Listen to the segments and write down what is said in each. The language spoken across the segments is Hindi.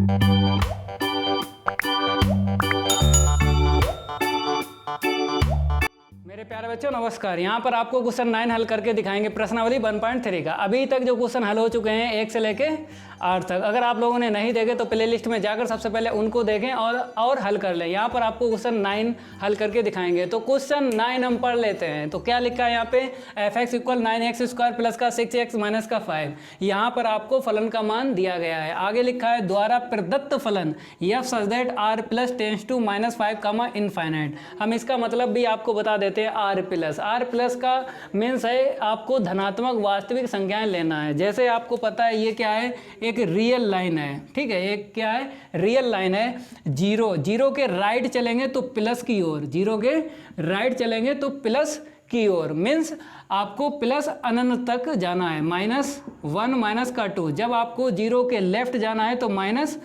मेरे प्यारे बच्चों नमस्कार। यहाँ पर आपको क्वेश्चन 9 हल करके दिखाएंगे प्रश्नावली 1.3 का। अभी तक जो क्वेश्चन हल हो चुके हैं 1 से लेके 8 तक, अगर आप लोगों ने नहीं देखे तो प्लेलिस्ट में जाकर सबसे पहले उनको देखें और हल कर लें। यहाँ पर आपको क्वेश्चन 9 हल करके दिखाएंगे। तो क्वेश्चन 9 हम पढ़ लेते हैं। तो क्या लिखा है यहाँ पे, f(x) = 9x² प्लस का 6x माइनस का 5। यहाँ पर आपको फलन का मान दिया गया है। आगे लिखा है द्वारा प्रदत्त फलन f such that r plus tends to -5 infinite. हम इसका मतलब भी आपको बता देते हैं। r प्लस का मीन्स है आपको धनात्मक वास्तविक संख्याएं लेना है। जैसे आपको पता है ये क्या है, एक रियल लाइन है, ठीक है। एक क्या है, रियल लाइन है। जीरो के राइट चलेंगे तो प्लस की ओर, जीरो के राइट चलेंगे तो प्लस की ओर, मीन्स आपको प्लस अनंत तक जाना है, -1 -2। जब आपको जीरो के लेफ्ट जाना है तो माइनस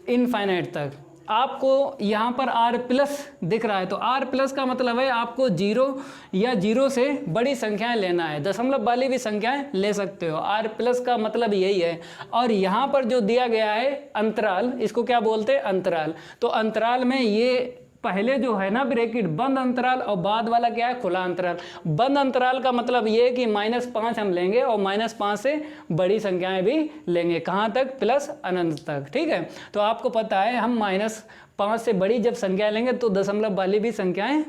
इनफाइनाइट तक। आपको यहाँ पर r प्लस दिख रहा है, तो r प्लस का मतलब है आपको जीरो या जीरो से बड़ी संख्याएं लेना है। दशमलव वाली भी संख्याएं ले सकते हो। r प्लस का मतलब यही है। और यहाँ पर जो दिया गया है अंतराल, इसको क्या बोलते हैं, अंतराल। तो अंतराल में ये पहले जो है ना ब्रैकेट बंद अंतराल और बाद वाला क्या है, खुला अंतराल। बंद अंतराल का मतलब ये है कि -5 हम लेंगे और -5 से बड़ी संख्याएं भी लेंगे। कहाँ तक, प्लस अनंत तक, ठीक है। तो आपको पता है हम -5 से बड़ी जब संख्या लेंगे तो दशमलव वाली भी संख्याएं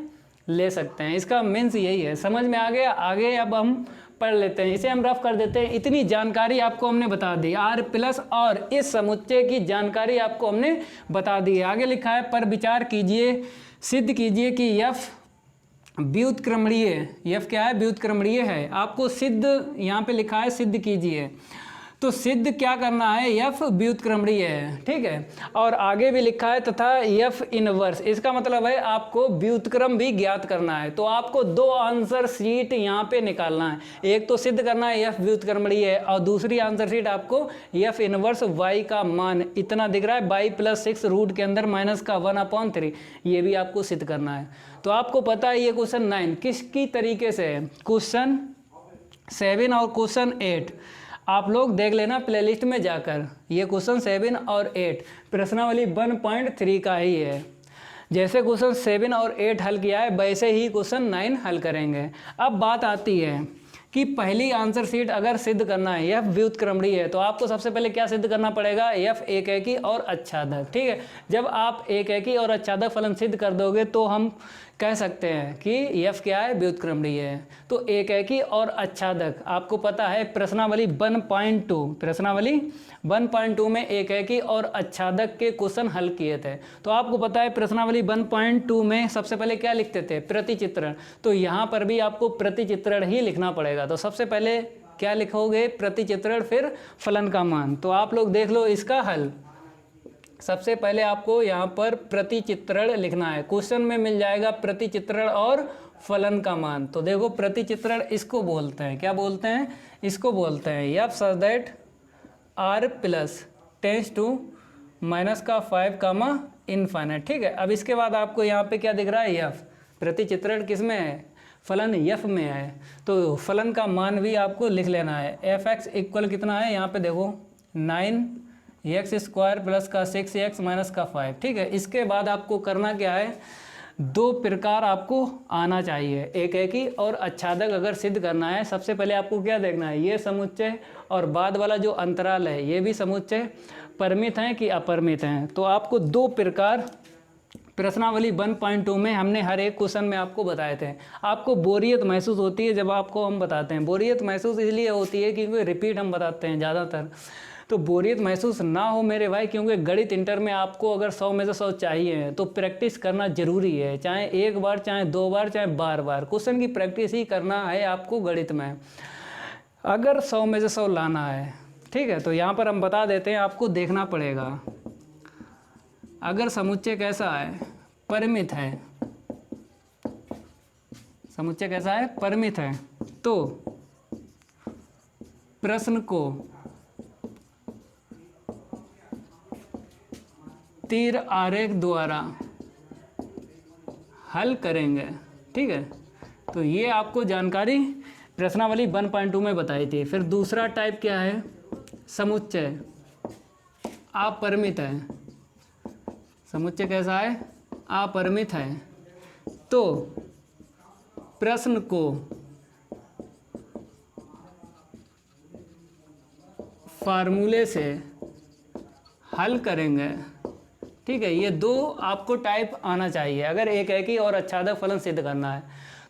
ले सकते हैं। इसका मीन्स यही है। समझ में आ गया। आगे अब हम पढ़ लेते हैं, इसे हम रफ कर देते हैं। इतनी जानकारी आपको हमने बता दी, r प्लस और इस समुच्चय की जानकारी आपको हमने बता दी है। आगे लिखा है पर विचार कीजिए, सिद्ध कीजिए कि f व्युत्क्रमणीय, f क्या है, व्युत्क्रमणीय है। आपको सिद्ध यहाँ पे लिखा है सिद्ध कीजिए, तो सिद्ध क्या करना है, f व्युत्क्रमणीय है, ठीक है। और आगे भी लिखा है तथा f इनवर्स, इसका मतलब है आपको व्युत्क्रम भी ज्ञात करना है। तो आपको 2 आंसर शीट यहाँ पे निकालना है। एक तो सिद्ध करना है f व्युत्क्रमणीय है और दूसरी आंसर शीट आपको f इनवर्स y का मान इतना दिख रहा है, y + 6 रूट के अंदर -1/3, ये भी आपको सिद्ध करना है। तो आपको पता है ये क्वेश्चन 9 किसकी तरीके से है, क्वेश्चन 7 और क्वेश्चन 8 आप लोग देख लेना प्लेलिस्ट में जाकर। ये क्वेश्चन 7 और 8 प्रश्नावली 1.3 का ही है। जैसे क्वेश्चन 7 और 8 हल किया है वैसे ही क्वेश्चन 9 हल करेंगे। अब बात आती है कि पहली आंसर शीट अगर सिद्ध करना है f व्युत्क्रमणीय है तो आपको सबसे पहले क्या सिद्ध करना पड़ेगा, f एकैकी और आच्छादक, ठीक है। जब आप एकैकी और आच्छादक फलन सिद्ध कर दोगे तो हम कह सकते हैं कि f क्या है, व्युत्क्रमणीय है। तो एकैकी और आच्छादक आपको पता है प्रश्नावली 1.2, प्रश्नावली 1.2 में एकैकी और आच्छादक के क्वेश्चन हल किए थे। तो आपको पता है प्रश्नावली 1.2 में सबसे पहले क्या लिखते थे, प्रतिचित्रण। तो यहाँ पर भी आपको प्रतिचित्रण ही लिखना पड़ेगा। तो सबसे पहले क्या लिखोगे, प्रतिचित्रण, फिर फलन का मान। तो आप लोग देख लो इसका हल। सबसे पहले आपको यहाँ पर प्रतिचित्रण लिखना है। क्वेश्चन में मिल जाएगा प्रतिचित्रण और फलन का मान। तो देखो प्रतिचित्रण इसको बोलते हैं, क्या बोलते हैं, इसको बोलते हैं f such that r plus tends to -5 infinite, ठीक है। अब इसके बाद आपको यहाँ पे क्या दिख रहा है, f। प्रतिचित्रण किस में है, फलन f में है। तो फलन का मान भी आपको लिख लेना है। f(x) इक्वल कितना है, यहाँ पे देखो 9x² प्लस का 6x माइनस का 5, ठीक है। इसके बाद आपको करना क्या है, 2 प्रकार आपको आना चाहिए, एकैकी और आच्छादक अगर सिद्ध करना है। सबसे पहले आपको क्या देखना है, ये समुच्चय और बाद वाला जो अंतराल है ये भी समुच्चय परिमित हैं कि अपरिमित हैं। तो आपको 2 प्रकार प्रश्नावली 1.2 में हमने हर एक क्वेश्चन में आपको बताए थे। आपको बोरियत महसूस होती है जब आपको हम बताते हैं। बोरियत महसूस इसलिए होती है क्योंकि रिपीट हम बताते हैं ज़्यादातर। तो बोरियत महसूस ना हो मेरे भाई, क्योंकि गणित इंटर में आपको अगर 100 में से 100 चाहिए तो प्रैक्टिस करना जरूरी है। चाहे 1 बार, चाहे 2 बार, चाहे बार बार, क्वेश्चन की प्रैक्टिस ही करना है आपको गणित में, अगर 100 में से 100 लाना है, ठीक है। तो यहाँ पर हम बता देते हैं, आपको देखना पड़ेगा। अगर समुच्चय कैसा है, परिमित है, समुच्चय कैसा है, परिमित है, तो प्रश्न को तीर आरेख द्वारा हल करेंगे, ठीक है। तो ये आपको जानकारी प्रश्नावली 1.2 में बताई थी। फिर दूसरा टाइप क्या है, समुच्चय अपरिमित है, समुच्चय कैसा है, अपरिमित है, तो प्रश्न को फार्मूले से हल करेंगे। ठीक है, ये दो आपको टाइप आना चाहिए अगर एक ही और आच्छादक फलन सिद्ध करना है।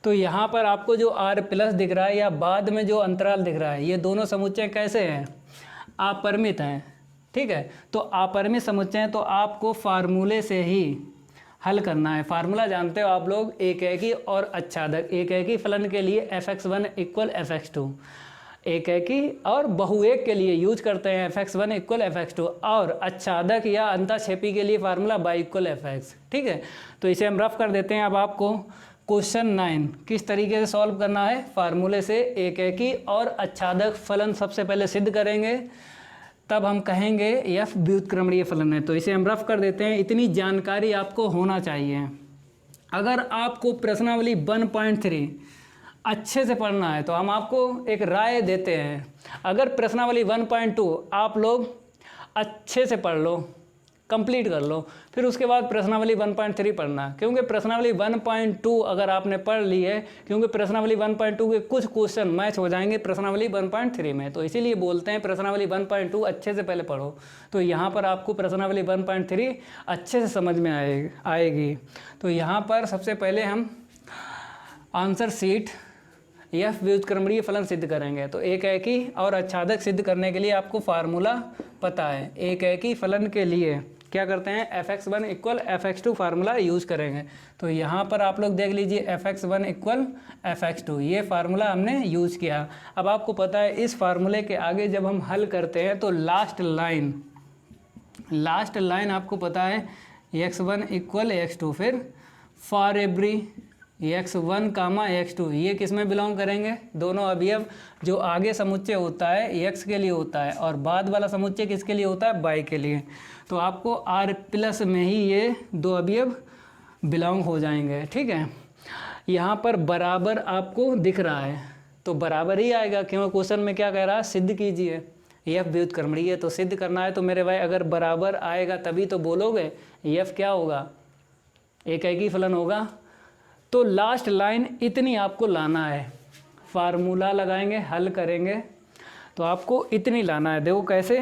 तो यहाँ पर आपको जो R प्लस दिख रहा है या बाद में जो अंतराल दिख रहा है, ये दोनों समुच्चय कैसे हैं, अपरिमित हैं। ठीक है, तो अपरिमित समुच्चय हैं, तो आपको फार्मूले से ही हल करना है। फार्मूला जानते हो आप लोग, एक ही और आच्छादक। एक ही फलन के लिए fx1 इक्वल fx2, एक ही और बहुएक के लिए यूज करते हैं fx1 इक्वल fx2, और आच्छादक या अंतःक्षेपी के लिए फार्मूला y इक्वल fx। ठीक है, तो इसे हम रफ कर देते हैं। अब आपको क्वेश्चन 9 किस तरीके से सॉल्व करना है, फार्मूले से एक ही और आच्छादक फलन सबसे पहले सिद्ध करेंगे, तब हम कहेंगे f व्युत्क्रमणीय फलन है। तो इसे हम रफ कर देते हैं। इतनी जानकारी आपको होना चाहिए। अगर आपको प्रश्नावली 1.3 अच्छे से पढ़ना है तो हम आपको एक राय देते हैं, अगर प्रश्नावली 1.2 आप लोग अच्छे से पढ़ लो, कंप्लीट कर लो, फिर उसके बाद प्रश्नावली 1.3 पढ़ना। क्योंकि प्रश्नावली 1.2 अगर आपने पढ़ ली है, क्योंकि प्रश्नावली 1.2 के कुछ क्वेश्चन मैच हो जाएंगे प्रश्नावली 1.3 में, तो इसीलिए बोलते हैं प्रश्नावली 1.2 अच्छे से पहले पढ़ो। तो यहाँ पर आपको प्रश्नावली 1.3 अच्छे से समझ में आएगी। तो यहाँ पर सबसे पहले हम आंसर शीट f व्युत्क्रमणीय फलन सिद्ध करेंगे। तो एक ही और आच्छादक सिद्ध करने के लिए आपको फार्मूला पता है। एक ही फलन के लिए क्या करते हैं, fx1 equal fx2 formula use करेंगे। तो यहाँ पर आप लोग देख लीजिए fx1 इक्वल fx2, ये फार्मूला हमने यूज़ किया। अब आपको पता है इस फार्मूले के आगे जब हम हल करते हैं तो लास्ट लाइन आपको पता है x1 इक्वल x2, फिर for every x1 comma x2, ये किस में बिलोंग करेंगे, दोनों अवयव जो आगे समुच्चय होता है x के लिए होता है और बाद वाला समुच्चय किसके लिए होता है, y के लिए। तो आपको R प्लस में ही ये दो अवयव बिलोंग हो जाएंगे। ठीक है, यहाँ पर बराबर आपको दिख रहा है तो बराबर ही आएगा, क्योंकि क्वेश्चन में क्या कह रहा है, सिद्ध कीजिए। f व्युत्क्रमणीय है तो सिद्ध करना है। तो मेरे भाई अगर बराबर आएगा तभी तो बोलोगे f क्या होगा, एक ही फलन होगा। तो लास्ट लाइन इतनी आपको लाना है, फार्मूला लगाएंगे, हल करेंगे तो आपको इतनी लाना है। देखो कैसे,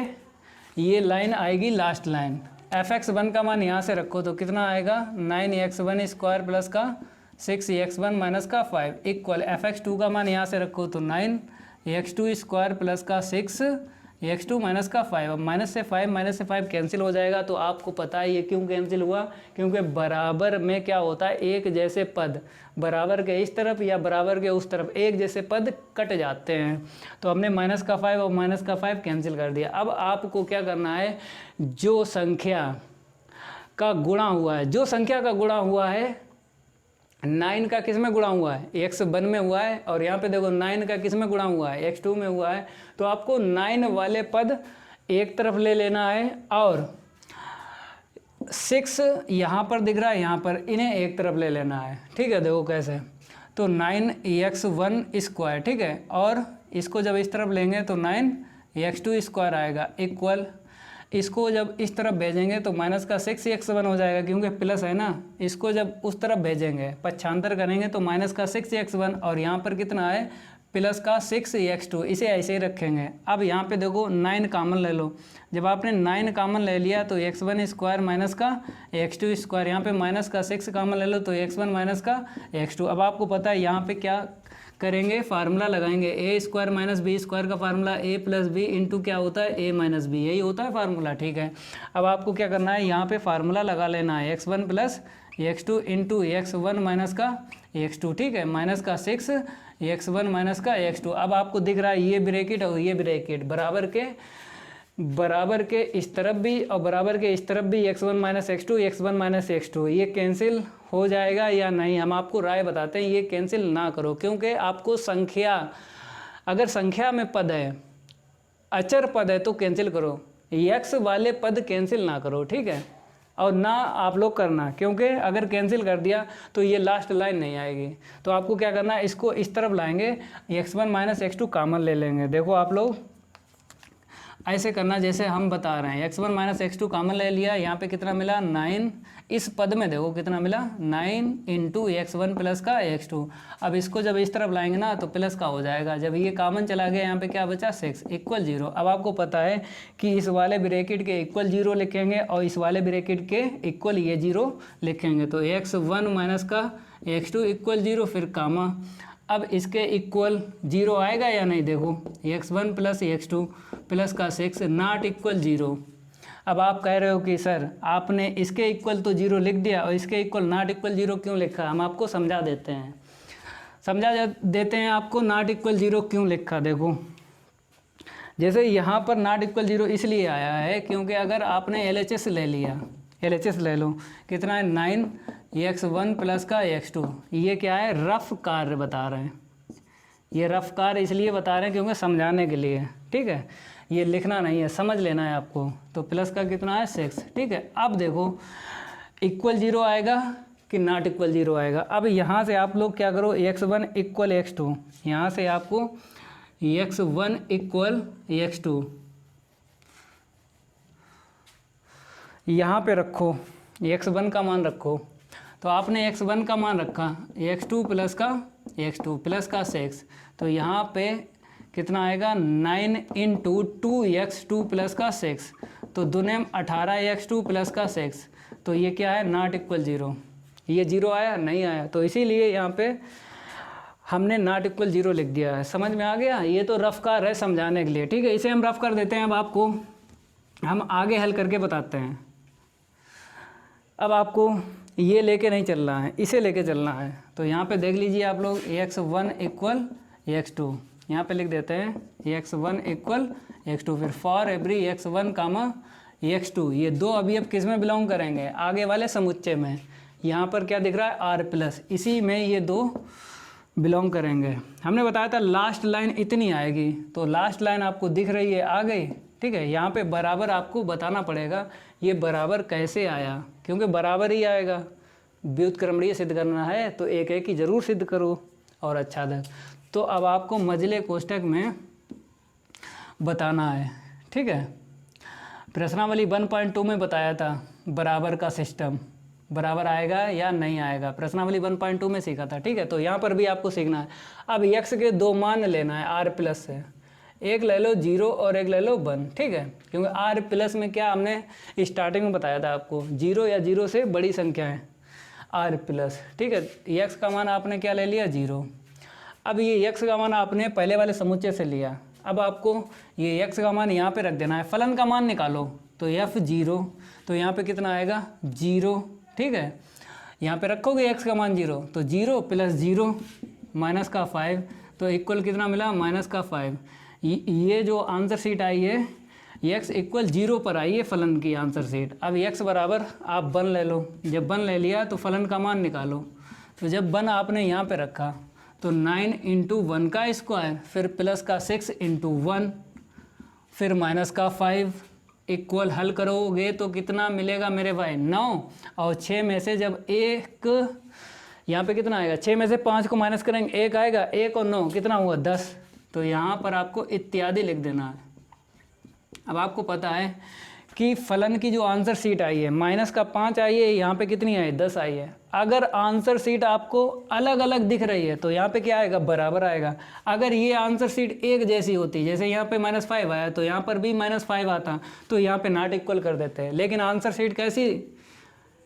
ये लाइन आएगी लास्ट लाइन। fx1 का मान यहाँ से रखो तो कितना आएगा, 9x1 स्क्वायर प्लस का 6x1 माइनस का 5 इक्वल fx2 का मान यहाँ से रखो तो 9x2 स्क्वायर प्लस का 6x2 माइनस का 5। अब माइनस से 5 कैंसिल हो जाएगा। तो आपको पता है ये क्यों कैंसिल हुआ, क्योंकि बराबर में क्या होता है, एक जैसे पद बराबर के इस तरफ या बराबर के उस तरफ एक जैसे पद कट जाते हैं। तो हमने माइनस का 5 और माइनस का 5 कैंसिल कर दिया। अब आपको क्या करना है, जो संख्या का गुणा हुआ है, जो संख्या का गुणा हुआ है 9 का किस में गुणा हुआ है, x1 में हुआ है, और यहाँ पे देखो 9 का किस में गुणा हुआ है, x2 में हुआ है। तो आपको 9 वाले पद एक तरफ ले लेना है और 6 यहाँ पर दिख रहा है, यहाँ पर इन्हें एक तरफ ले लेना है। ठीक है, देखो कैसे, तो 9x1 स्क्वायर, ठीक है, और इसको जब इस तरफ लेंगे तो 9x2 स्क्वायर आएगा इक्वल, इसको जब इस तरफ भेजेंगे तो माइनस का 6x1 हो जाएगा क्योंकि प्लस है ना। इसको जब उस तरफ भेजेंगे, पक्षांतर करेंगे तो माइनस का 6x1 और यहाँ पर कितना है, प्लस का 6x2, इसे ऐसे ही रखेंगे। अब यहाँ पे देखो 9 कामन ले लो, जब आपने 9 कामन ले लिया तो x1 स्क्वायर माइनस का x2 स्क्वायर, यहाँ पे माइनस का 6 कामन ले लो तो x1 माइनस का x2। अब आपको पता है यहाँ पे क्या करेंगे, फार्मूला लगाएंगे, A square minus B square का formula a plus B into क्या होता है, a माइनस बी, यही होता है फार्मूला। ठीक है, अब आपको क्या करना है, यहाँ पे फार्मूला लगा लेना है x1 plus x2 into x1 minus का x2। ठीक है, माइनस का 6x1 माइनस का x2। अब आपको दिख रहा है ये ब्रैकेट और ये ब्रैकेट बराबर के इस तरफ भी और बराबर के इस तरफ भी x1 माइनस x2 ये कैंसिल हो जाएगा या नहीं, हम आपको राय बताते हैं ये कैंसिल ना करो। क्योंकि आपको संख्या, अगर संख्या में पद है, अचर पद है तो कैंसिल करो, x वाले पद कैंसिल ना करो। ठीक है, और ना आप लोग करना, क्योंकि अगर कैंसिल कर दिया तो ये लास्ट लाइन नहीं आएगी। तो आपको क्या करना है, इसको इस तरफ लाएंगे, x1 माइनस x2 कॉमन ले लेंगे। देखो आप लोग ऐसे करना जैसे हम बता रहे हैं, x1 माइनस x2 कॉमन ले लिया, यहाँ पे कितना मिला 9, इस पद में देखो कितना मिला 9 इंटू x1 प्लस का x2। अब इसको जब इस तरफ लाएंगे ना तो प्लस का हो जाएगा, जब ये कॉमन चला गया यहाँ पे क्या बचा 6 इक्वल 0। अब आपको पता है कि इस वाले ब्रैकेट के इक्वल 0 लिखेंगे और इस वाले ब्रैकेट के इक्वल ये 0 लिखेंगे, तो x1 माइनस का x2 इक्वल 0, फिर कामा। अब इसके इक्वल 0 आएगा या नहीं, देखो x1 प्लस x2 प्लस का 6 नॉट इक्वल 0। अब आप कह रहे हो कि सर आपने इसके इक्वल तो 0 लिख दिया और इसके इक्वल नॉट इक्वल 0 क्यों लिखा, हम आपको समझा देते हैं आपको नॉट इक्वल 0 क्यों लिखा। देखो जैसे यहाँ पर नॉट इक्वल 0 इसलिए आया है क्योंकि अगर आपने LHS ले लिया, LHS ले लो, कितना है 9x1 प्लस का x2, ये क्या है रफ कार्य बता रहे हैं, ये रफ कार्य इसलिए बता रहे हैं क्योंकि समझाने के लिए, ठीक है, ये लिखना नहीं है, समझ लेना है आपको। तो प्लस का कितना है 6, ठीक है। अब देखो इक्वल 0 आएगा कि नॉट इक्वल 0 आएगा। अब यहाँ से आप लोग क्या करो, x1 इक्वल x2, यहाँ से आपको x1 इक्वल x2 यहाँ पे रखो, x1 का मान रखो, तो आपने x1 का मान रखा, x2 प्लस का x2 प्लस का 6, तो यहाँ पे कितना आएगा 9 इंटू 2x2 प्लस का 6, तो दुने 18x2 प्लस का 6, तो ये क्या है नॉट इक्वल 0। ये 0 आया नहीं आया, तो इसीलिए यहाँ पे हमने नॉट इक्वल 0 लिख दिया है। समझ में आ गया, ये तो रफ कार है समझाने के लिए, ठीक है, इसे हम रफ कर देते हैं। अब आपको हम आगे हल करके बताते हैं। अब आपको ये लेके नहीं चलना है, इसे लेके चलना है। तो यहाँ पे देख लीजिए आप लोग x1 इक्वल x2, यहाँ पे लिख देते हैं x1 इक्वल x2, फिर for every x1 comma x2, ये दो अवयव किस में बिलोंग करेंगे, आगे वाले समुच्चय में। यहाँ पर क्या दिख रहा है r प्लस, इसी में ये दो बिलोंग करेंगे। हमने बताया था लास्ट लाइन इतनी आएगी, तो लास्ट लाइन आपको दिख रही है आ गई, ठीक है। यहाँ पे बराबर आपको बताना पड़ेगा ये बराबर कैसे आया, क्योंकि बराबर ही आएगा, व्युत्क्रमणीय सिद्ध करना है तो एक एक ही जरूर सिद्ध करो और आच्छादक। तो अब आपको मजले कोष्ठक में बताना है, ठीक है। प्रश्नावली 1.2 में बताया था बराबर का सिस्टम, बराबर आएगा या नहीं आएगा, प्रश्नावली 1.2 में सीखा था, ठीक है। तो यहाँ पर भी आपको सीखना है। अब x के दो मान लेना है r प्लस से, एक ले लो 0 और एक ले लो 1, ठीक है, क्योंकि r प्लस में क्या हमने स्टार्टिंग में बताया था आपको, 0 या 0 से बड़ी संख्या है r प्लस, ठीक है। x का मान आपने क्या ले लिया 0। अब ये x का मान आपने पहले वाले समुच्चय से लिया, अब आपको ये x का मान यहाँ पे रख देना है। फलन का मान निकालो तो f0, तो यहाँ पे कितना आएगा 0, ठीक है। यहाँ पे रखोगे x का मान 0, तो 0 प्लस 0 माइनस का 5, तो इक्वल कितना मिला माइनस का 5। ये जो आंसर शीट आई है x इक्वल 0 पर आई है फलन की आंसर शीट। अब x बराबर आप 1 ले लो, जब 1 ले लिया तो फलन का मान निकालो, तो जब 1 आपने यहाँ पे रखा तो 9 इंटू 1 का स्क्वायर, फिर प्लस का 6 इंटू 1, फिर माइनस का 5, इक्वल हल करोगे तो कितना मिलेगा मेरे भाई 9, और 6 में से जब एक यहाँ पे कितना आएगा, 6 में से 5 को माइनस करेंगे 1 आएगा, 1 और 9 कितना हुआ 10, तो यहाँ पर आपको इत्यादि लिख देना है। अब आपको पता है कि फलन की जो आंसर शीट आई है माइनस का 5 आई है, यहाँ पे कितनी आई 10 आई है। अगर आंसर शीट आपको अलग अलग दिख रही है तो यहाँ पे क्या आएगा बराबर आएगा। अगर ये आंसर शीट एक जैसी होती, जैसे यहाँ पे -5 आया तो यहाँ पर भी -5 आता, तो यहाँ पे नॉट इक्वल कर देते हैं। लेकिन आंसर शीट कैसी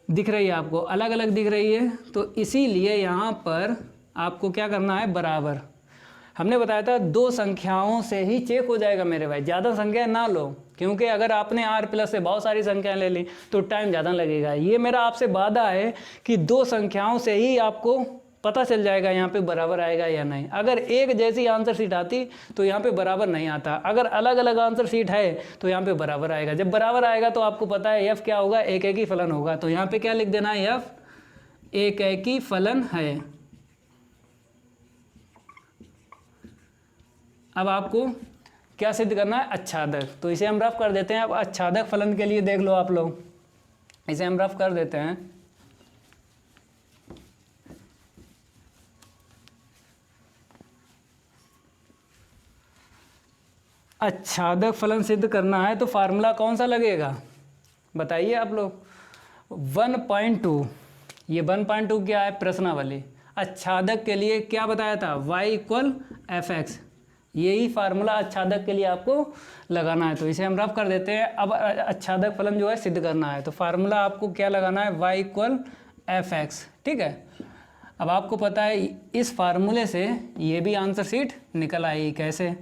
दिख रही है आपको, अलग अलग दिख रही है, तो इसीलिए यहाँ पर आपको क्या करना है बराबर। हमने बताया था 2 संख्याओं से ही चेक हो जाएगा मेरे भाई, ज़्यादा संख्या ना लो, क्योंकि अगर आपने r प्लस से बहुत सारी संख्याएं ले ली तो टाइम ज़्यादा लगेगा। ये मेरा आपसे वादा है कि 2 संख्याओं से ही आपको पता चल जाएगा यहाँ पे बराबर आएगा या नहीं। अगर एक जैसी आंसर शीट आती तो यहाँ पे बराबर नहीं आता, अगर अलग अलग आंसर शीट है तो यहाँ पे बराबर आएगा। जब बराबर आएगा तो आपको पता है f क्या होगा, एक एक ही फलन होगा, तो यहाँ पे क्या लिख देना है f एक एक ही फलन है। अब आपको क्या सिद्ध करना है आच्छादक, तो इसे हम रफ कर देते हैं। अब आच्छादक फलन के लिए देख लो आप लोग, इसे हम रफ कर देते हैं। आच्छादक फलन सिद्ध करना है तो फार्मूला कौन सा लगेगा बताइए आप लोग। 1.2, ये 1.2 क्या है, प्रश्नावली। आच्छादक के लिए क्या बताया था, y इक्वल एफ एक्स, यही फार्मूला आच्छादक के लिए आपको लगाना है। तो इसे हम रफ कर देते हैं। अब आच्छादक फलन जो है सिद्ध करना है तो फार्मूला आपको क्या लगाना है, y इक्वल एफ एक्स, ठीक है। अब आपको पता है इस फार्मूले से ये भी आंसर शीट निकल आएगी। कैसे,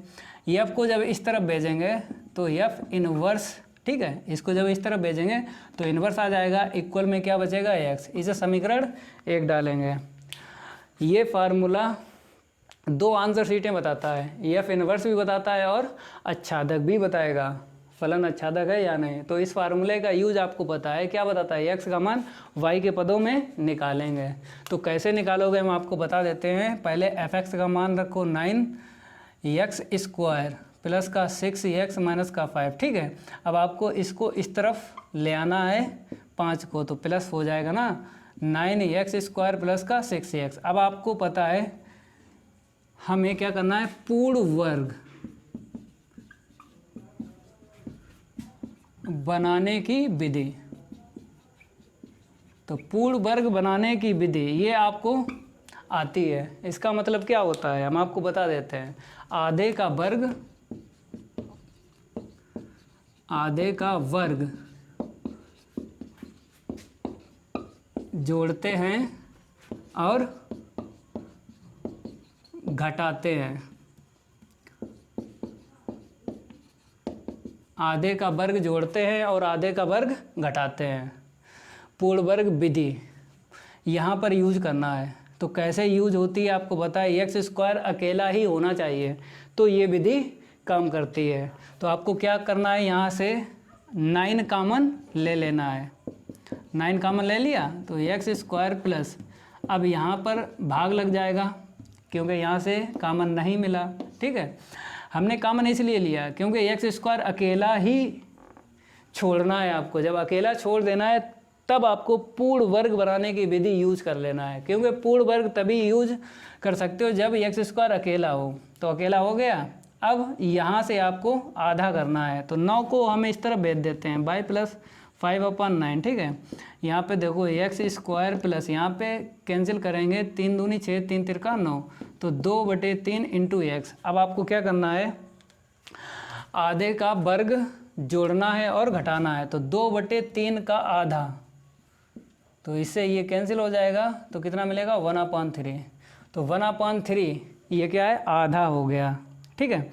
एफ को जब इस तरफ भेजेंगे तो एफ इनवर्स, ठीक है, इसको जब इस तरफ भेजेंगे तो इन्वर्स आ जाएगा, इक्वल में क्या बचेगा, एक्स। इसे समीकरण 1 डालेंगे। ये फार्मूला 2 आंसर शीटें बताता है, एफ इन्वर्स भी बताता है और आच्छादक भी बताएगा, फलन आच्छादक है या नहीं। तो इस फार्मूले का यूज आपको पता है, क्या बताता है, एक्स का मान वाई के पदों में निकालेंगे। तो कैसे निकालोगे हम आपको बता देते हैं। पहले एफ एक्स का मान रखो 9 एक्स स्क्वायर प्लस का 6 एक्स माइनस का 5, ठीक है। अब आपको इसको इस तरफ ले आना है 5 को, तो प्लस हो जाएगा ना 9 एक्स स्क्वायर प्लस का 6 एक्स। अब आपको पता है हमें क्या करना है, पूर्ण वर्ग बनाने की विधि। तो पूर्ण वर्ग बनाने की विधि ये आपको आती है। इसका मतलब क्या होता है हम आपको बता देते हैं। आधे का वर्ग जोड़ते हैं और घटाते हैं। आधे का वर्ग जोड़ते हैं और आधे का वर्ग घटाते हैं। पूर्ण वर्ग विधि यहाँ पर यूज करना है। तो कैसे यूज होती है आपको पता है, एक्स स्क्वायर अकेला ही होना चाहिए तो ये विधि काम करती है। तो आपको क्या करना है, यहाँ से 9 कामन ले लेना है। 9 कामन ले लिया तो एक्स स्क्वायर प्लस, अब यहाँ पर भाग लग जाएगा क्योंकि यहाँ से कामन नहीं मिला, ठीक है। हमने कामन इसलिए लिया क्योंकि एक्स स्क्वायर अकेला ही छोड़ना है आपको। जब अकेला छोड़ देना है तब आपको पूर्ण वर्ग बनाने की विधि यूज कर लेना है, क्योंकि पूर्ण वर्ग तभी यूज कर सकते हो जब एक्स स्क्वायर अकेला हो। तो अकेला हो गया, अब यहाँ से आपको आधा करना है। तो 9 को हम इस तरफ भेज देते हैं, बाई प्लस 5/9, ठीक है। यहाँ पे देखो एक्स स्क्वायर प्लस, यहाँ पे कैंसिल करेंगे, 3 दूनी 6, 3 तिरका 9, तो 2/3 इंटू एक्स। अब आपको क्या करना है, आधे का वर्ग जोड़ना है और घटाना है। तो 2/3 का आधा, तो इससे ये कैंसिल हो जाएगा तो कितना मिलेगा, 1/3। तो 1/3 ये क्या है, आधा हो गया, ठीक है।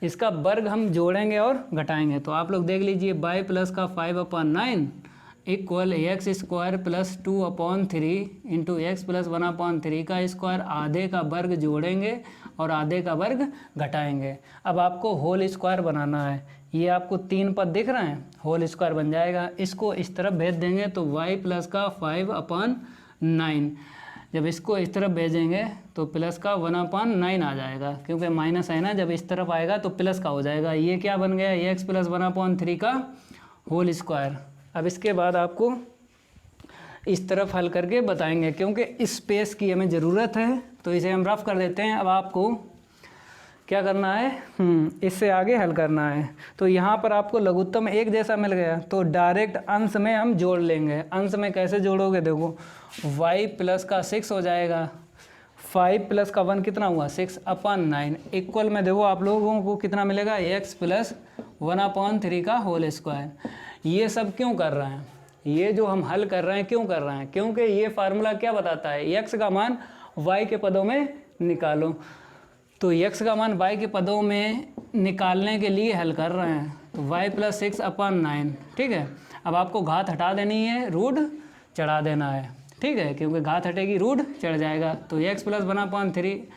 इसका वर्ग हम जोड़ेंगे और घटाएंगे। तो आप लोग देख लीजिए, बाई प्लस का 5/9 equal x square plus 2/3 into x plus 1/3 का स्क्वायर। आधे का वर्ग जोड़ेंगे और आधे का वर्ग घटाएंगे। अब आपको होल स्क्वायर बनाना है। ये आपको 3 पद दिख रहे हैं, होल स्क्वायर बन जाएगा। इसको इस तरफ भेज देंगे तो y प्लस का 5/9, जब इसको इस तरफ भेजेंगे तो प्लस का 1/9 आ जाएगा, क्योंकि माइनस है ना, जब इस तरफ आएगा तो प्लस का हो जाएगा। ये क्या बन गया, एक्स प्लस 1/3 का होल स्क्वायर। अब इसके बाद आपको इस तरफ हल करके बताएंगे, क्योंकि स्पेस की हमें ज़रूरत है तो इसे हम रफ कर देते हैं। अब आपको क्या करना है, इससे आगे हल करना है। तो यहाँ पर आपको लघुत्तम एक जैसा मिल गया तो डायरेक्ट अंश में हम जोड़ लेंगे। अंश में कैसे जोड़ोगे, देखो y प्लस का 6 हो जाएगा, 5 प्लस का 1 कितना हुआ, 6/9 इक्वल में देखो आप लोगों को कितना मिलेगा, x प्लस 1/3 का होल स्क्वायर। ये सब क्यों कर रहे हैं, ये जो हम हल कर रहे हैं क्यों कर रहे हैं, क्योंकि ये फार्मूला क्या बताता है, x का मान y के पदों में निकालो। तो x का मान y के पदों में निकालने के लिए हल कर रहे हैं। तो y प्लस 6/9, ठीक है। अब आपको घात हटा देनी है, रूट चढ़ा देना है, ठीक है, क्योंकि घात हटेगी रूट चढ़ जाएगा। तो x प्लस 1/3,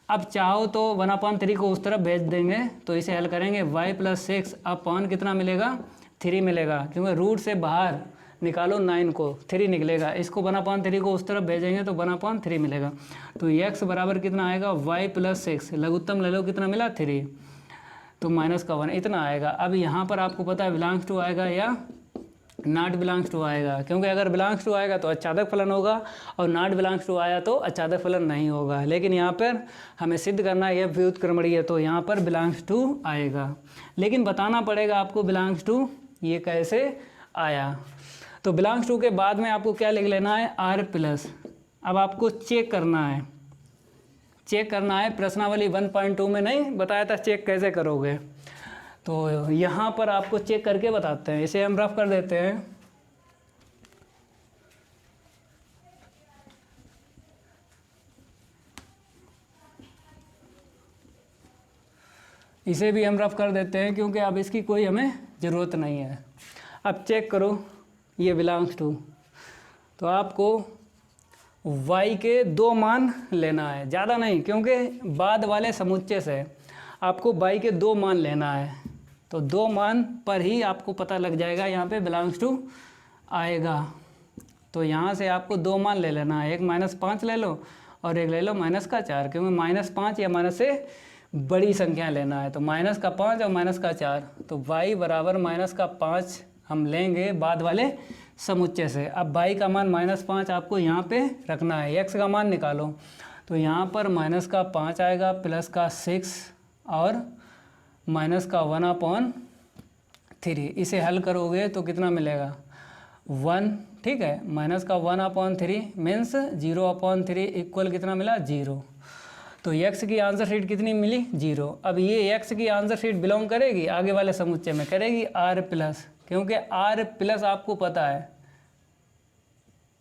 अब चाहो तो 1/3 को उस तरफ भेज देंगे तो इसे हल करेंगे, y प्लस 6 कितना मिलेगा, 3 मिलेगा, क्योंकि रूट से बाहर निकालो 9 को 3 निकलेगा। इसको 1/3 को उस तरफ भेजेंगे तो 1/3 मिलेगा। तो x बराबर कितना आएगा, y प्लस 6, लघुत्तम ले लो कितना मिला, 3, तो माइनस का 1 इतना आएगा। अब यहाँ पर आपको पता है बिलोंग्स टू आएगा या नॉट बिलोंग्स टू आएगा, क्योंकि अगर बिलोंग्स टू आएगा तो आच्छादक फलन होगा और नॉट बिलोंग्स टू आया तो आच्छादक फलन नहीं होगा। लेकिन यहाँ पर हमें सिद्ध करना है यह व्युत्क्रमणीय है, तो यहाँ पर बिलोंग्स टू आएगा। लेकिन बताना पड़ेगा आपको बिलोंग्स टू ये कैसे आया। तो बिलोंग्स टू के बाद में आपको क्या लिख लेना है, आर प्लस। अब आपको चेक करना है, प्रश्नावली 1.2 में नहीं बताया था चेक कैसे करोगे, तो यहाँ पर आपको चेक करके बताते हैं। इसे हम रफ कर देते हैं। इसे भी हम रफ कर देते हैं क्योंकि अब इसकी कोई हमें ज़रूरत नहीं है। अब चेक करो ये बिलोंग्स टू, तो आपको y के 2 मान लेना है, ज़्यादा नहीं, क्योंकि बाद वाले समुच्चय से आपको y के 2 मान लेना है। तो 2 मान पर ही आपको पता लग जाएगा यहाँ पे बिलोंग्स टू आएगा। तो यहाँ से आपको 2 मान ले लेना है, एक -5 ले लो और एक ले लो -4, क्योंकि -5 या माइनस से बड़ी संख्या लेना है। तो -5 और -4, तो y बराबर -5 हम लेंगे बाद वाले समुच्चय से। अब y का मान -5 आपको यहाँ पे रखना है, x का मान निकालो। तो यहाँ पर -5 आएगा, +6 और -1/3। इसे हल करोगे तो कितना मिलेगा, 1। ठीक है, -1/3 मीन्स 0/3 इक्वल कितना मिला, 0। तो x की आंसर शीट कितनी मिली, 0। अब ये x की आंसर शीट बिलोंग करेगी आगे वाले समुच्चय में, करेगी R+, क्योंकि R+ आपको पता है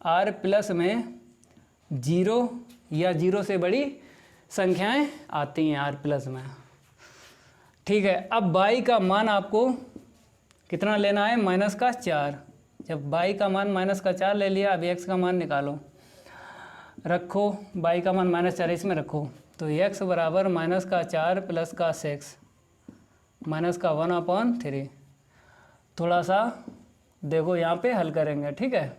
R+ में 0 या 0 से बड़ी संख्याएं आती हैं R+ में। ठीक है, अब y का मान आपको कितना लेना है, -4। जब y का मान -4 ले लिया, अब x का मान निकालो, रखो y का मान -4 इसमें रखो। तो x बराबर -4 + 6 -1/3। थोड़ा सा देखो यहाँ पे हल करेंगे। ठीक है,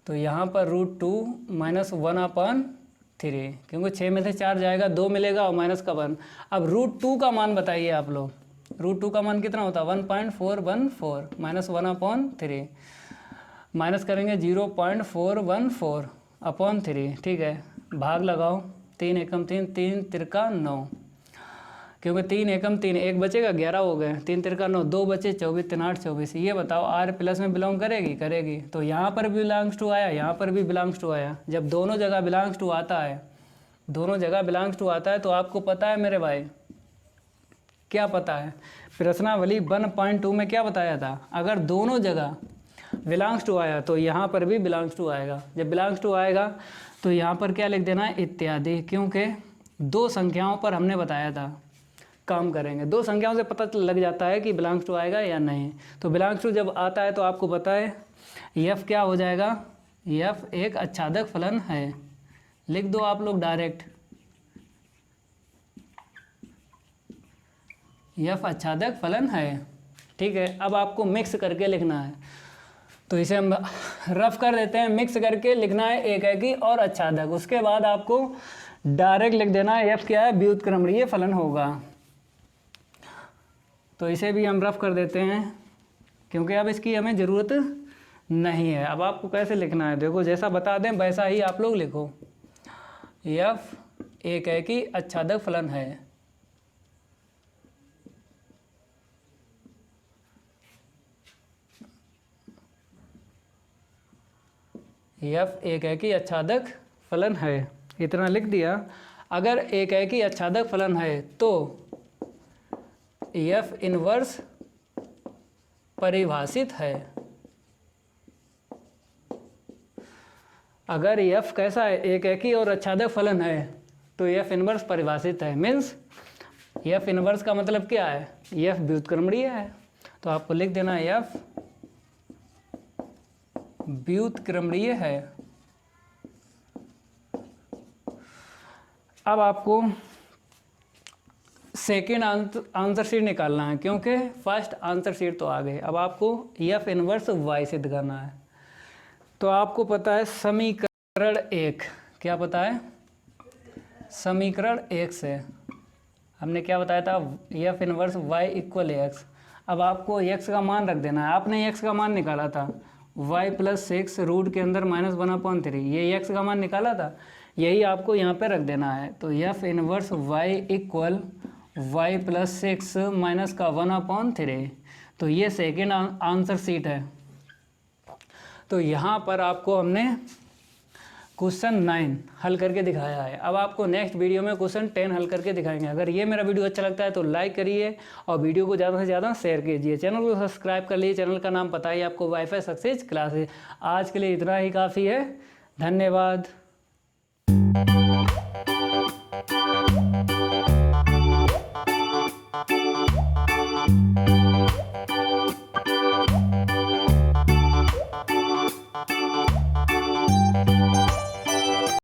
तो यहाँ पर √2 -1/3, क्योंकि 6 में से 4 जाएगा, 2 मिलेगा और -1। अब √2 का मान बताइए आप लोग, √2 का मान कितना होता है, 1.414 -1/3 माइनस करेंगे 0.414/3। ठीक है, भाग लगाओ, 3 एकम 3, 3 तिरका 9, क्योंकि 3 एकम 3, एक बचेगा 11 हो गए, 3 तिरका 9, 2 बचे 24, 3 8 24। ये बताओ R+ में बिलोंग करेगी, करेगी। तो यहाँ पर भी बिलोंग्स टू आया, यहाँ पर भी बिलोंग्स टू आया। जब दोनों जगह बिलोंग्स टू आता है, दोनों जगह बिलोंग्स टू आता है, तो आपको पता है मेरे भाई, क्या पता है, प्रश्नावली 1.2 में क्या बताया था, अगर दोनों जगह बिलोंग्स टू आया तो यहाँ पर भी बिलोंग्स टू आएगा। जब बिलोंग्स टू आएगा तो यहाँ पर क्या लिख देना है, इत्यादि, क्योंकि 2 संख्याओं पर हमने बताया था काम करेंगे। 2 संख्याओं से पता लग जाता है कि बिलोंग्स टू आएगा या नहीं। तो बिलोंग्स टू जब आता है तो आपको पता है f क्या हो जाएगा, f एक आच्छादक फलन है। लिख दो आप लोग डायरेक्ट, f आच्छादक फलन है। ठीक है, अब आपको मिक्स करके लिखना है, तो इसे हम रफ कर देते हैं। मिक्स करके लिखना है एकाकी और आच्छादक, उसके बाद आपको डायरेक्ट लिख देना है f क्या है, व्युत्क्रमणीय फलन होगा। तो इसे भी हम रफ कर देते हैं, क्योंकि अब इसकी हमें ज़रूरत नहीं है। अब आपको कैसे लिखना है, देखो जैसा बता दें वैसा ही आप लोग लिखो। f एकाकी आच्छादक फलन है। f एकाकी आच्छादक फलन है, इतना लिख दिया। अगर एकाकी आच्छादक फलन है तो f इनवर्स परिभाषित है। अगर f कैसा है, एकाकी और आच्छादक फलन है, तो f इनवर्स परिभाषित है। मीन्स f इनवर्स का मतलब क्या है, f व्युत्क्रमणीय है। तो आपको लिख देना है f व्युत्क्रमणीय है। अब आपको सेकेंड आंसर शीट निकालना है, क्योंकि फर्स्ट आंसर शीट तो आ गई। अब आपको f इनवर्स y सिद्ध करना है। तो आपको पता है समीकरण 1, क्या पता है, समीकरण 1 से हमने क्या बताया था, f इनवर्स y = x। अब आपको x का मान रख देना है। आपने x का मान निकाला था y + 6 रूट के अंदर -1/3, ये x का मान निकाला था, यही आपको यहाँ पे रख देना है। तो f inverse y equal y + 6 minus का 1/3। तो ये सेकेंड आंसर शीट है। तो यहाँ पर आपको हमने क्वेश्चन 9 हल करके दिखाया है। अब आपको नेक्स्ट वीडियो में क्वेश्चन 10 हल करके दिखाएंगे। अगर ये मेरा वीडियो अच्छा लगता है तो लाइक करिए और वीडियो को ज़्यादा से ज़्यादा शेयर कीजिए। चैनल को सब्सक्राइब कर लीजिए। चैनल का नाम पता ही आपको, वाईफाई सक्सेस क्लासेस। आज के लिए इतना ही काफ़ी है। धन्यवाद।